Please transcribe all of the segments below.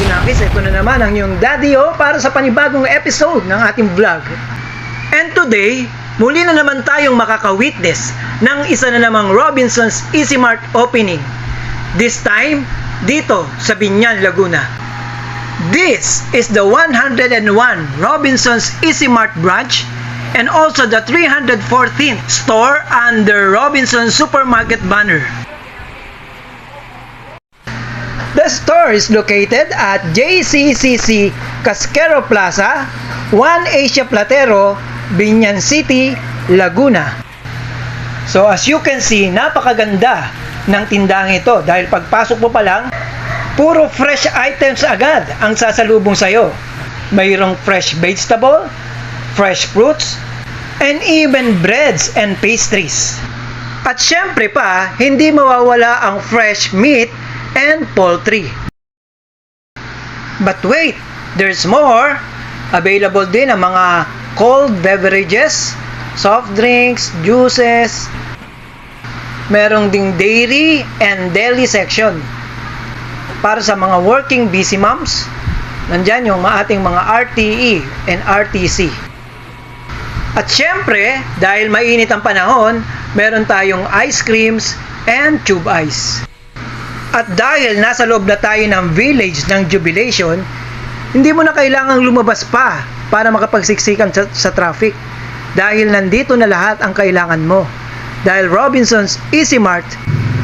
Nakis, ito na naman ang iyong Daddy O para sa panibagong episode ng ating vlog. And today, muli na naman tayong makaka-witness ng isa na namang Robinsons Easy Mart opening. This time, dito sa Biñan, Laguna. This is the 101 Robinsons Easy Mart branch and also the 314th store under Robinsons Supermarket banner. The store is located at JCCC Casquero Plaza, 1 Asia Platero, Biñan City, Laguna. So as you can see, napakaganda ng tindahan ito dahil pagpasok mo pa lang, puro fresh items agad ang sasalubong sa'yo. Mayroong fresh vegetable, fresh fruits, and even breads and pastries. At syempre pa, hindi mawawala ang fresh meat and poultry. But wait, there's more. Available din ang mga cold beverages, soft drinks, juices. Merong ding dairy and deli section. Para sa mga working busy moms, nandyan yung ating mga RTE and RTC. At syempre, dahil mainit ang panahon, meron tayong ice creams and tube ice. At dahil nasa loob na tayo ng village ng Jubilation, hindi mo na kailangang lumabas pa para makapagsiksikan sa traffic. Dahil nandito na lahat ang kailangan mo. Dahil Robinsons Easy Mart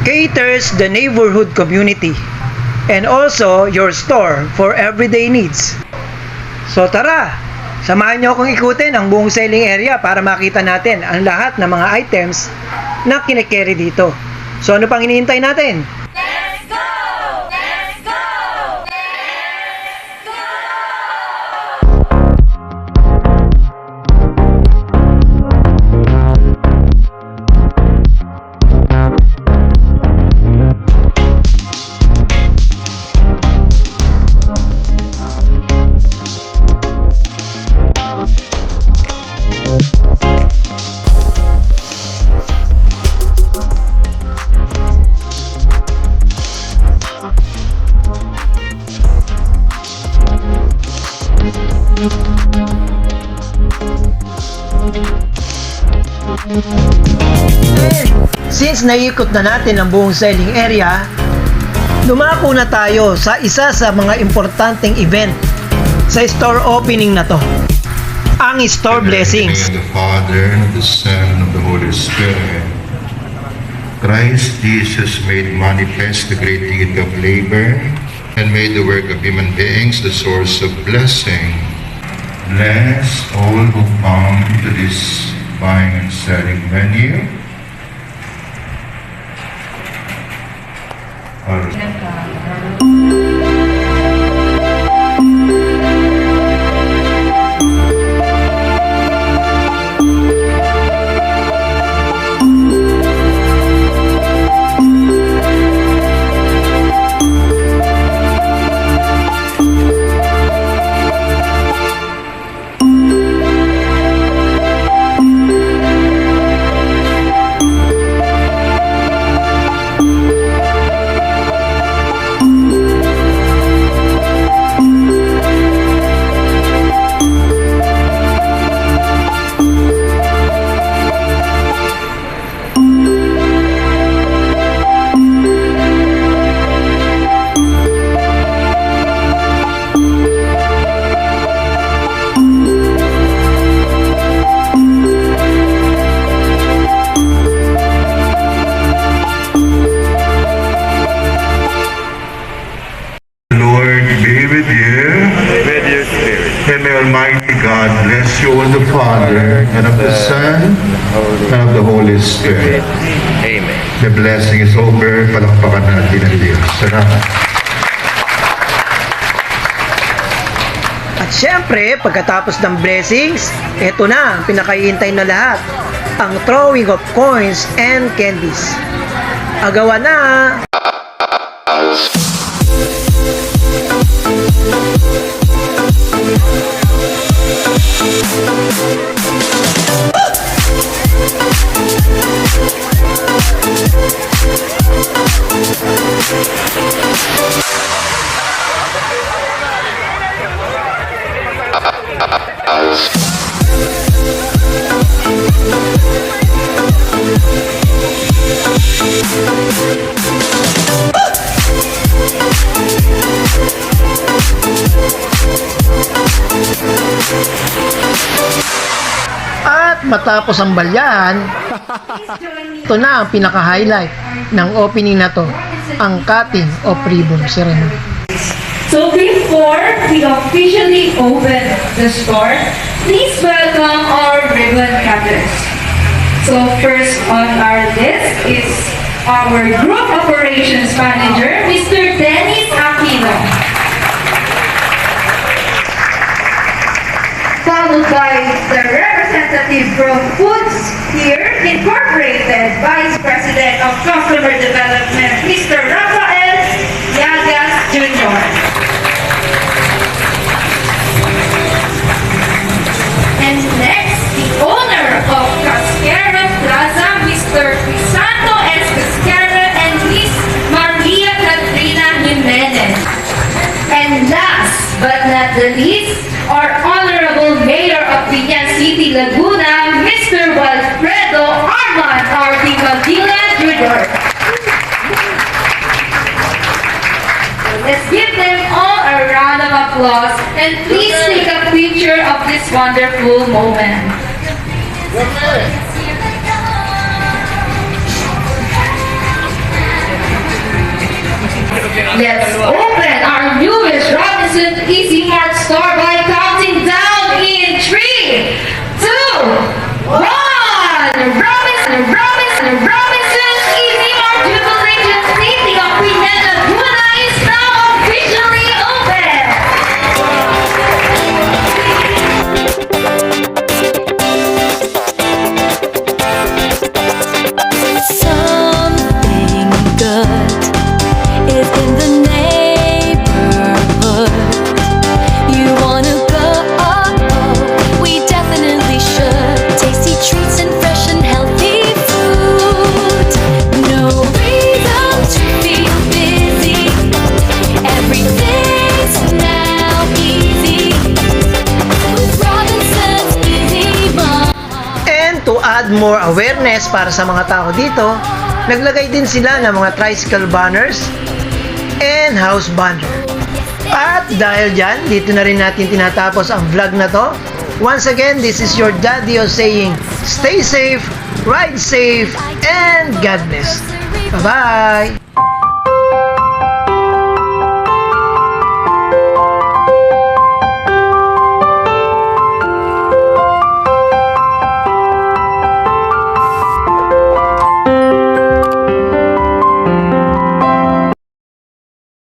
caters the neighborhood community and also your store for everyday needs. So tara, samahan niyo akong ikutin ang buong selling area para makita natin ang lahat ng mga items na kine-carry dito. So ano pang hinihintay natin? Since naiikot na natin ang buong selling area, dumako na tayo sa isa sa mga importanteng event sa store opening na to, ang store blessings. In the name of the Father, and of the Son, and of the Holy Spirit. Christ Jesus made manifest the great deed of labor and made the work of human beings the source of blessing. Bless all who come to this buying and selling venue. Almighty God bless you in the Father, and of the Son, and of the Holy Spirit. Amen. The blessing is over. Palakpakan natin ang Diyos. Salamat. At syempre, pagkatapos ng blessings, eto na ang pinakahihintay na lahat, ang throwing of coins and candies. Agawan na! At matapos ang balyahan, ito na ang pinaka-highlight ng opening na to, ang cutting of ribbon ceremony. So before we officially open the store, please welcome our ribbon cutters. So first on our list is our Group Operations Manager, Mr. Dennis Aquino. Followed by the representative from Foods Here Incorporated, Vice President of Customer Development, Mr. Rafael Llagas Jr. And next, the owner of Cascara Plaza, Mr. Crisanto S. Cascara and Miss Maria Catrina Jimenez. And last but not the least, our Honorable Mayor of Piñan City, Laguna, Mr. Walfredo Arman Artimadilla Jr. Let's give them all a round of applause and please take a picture of this wonderful moment. Let's open our newest Robinson Easy Mart store by counting down in 3, 2, 1. Robinson Easy Mart Jubilation City of Piñan Laguna is now officially open. Something good is in the neighborhood. You wanna go? We definitely should. Tasty treats and fresh and healthy food. No reason to feel busy. Everything's now easy with Robinson's Easy Mart. And to add more awareness para sa mga tao dito, naglagay din sila ng mga tricycle banners and house banner. At dahil dyan, dito na rin natin tinatapos ang vlog na to. Once again, this is your Daddy O saying, stay safe, ride safe, and God bless. Bye-bye!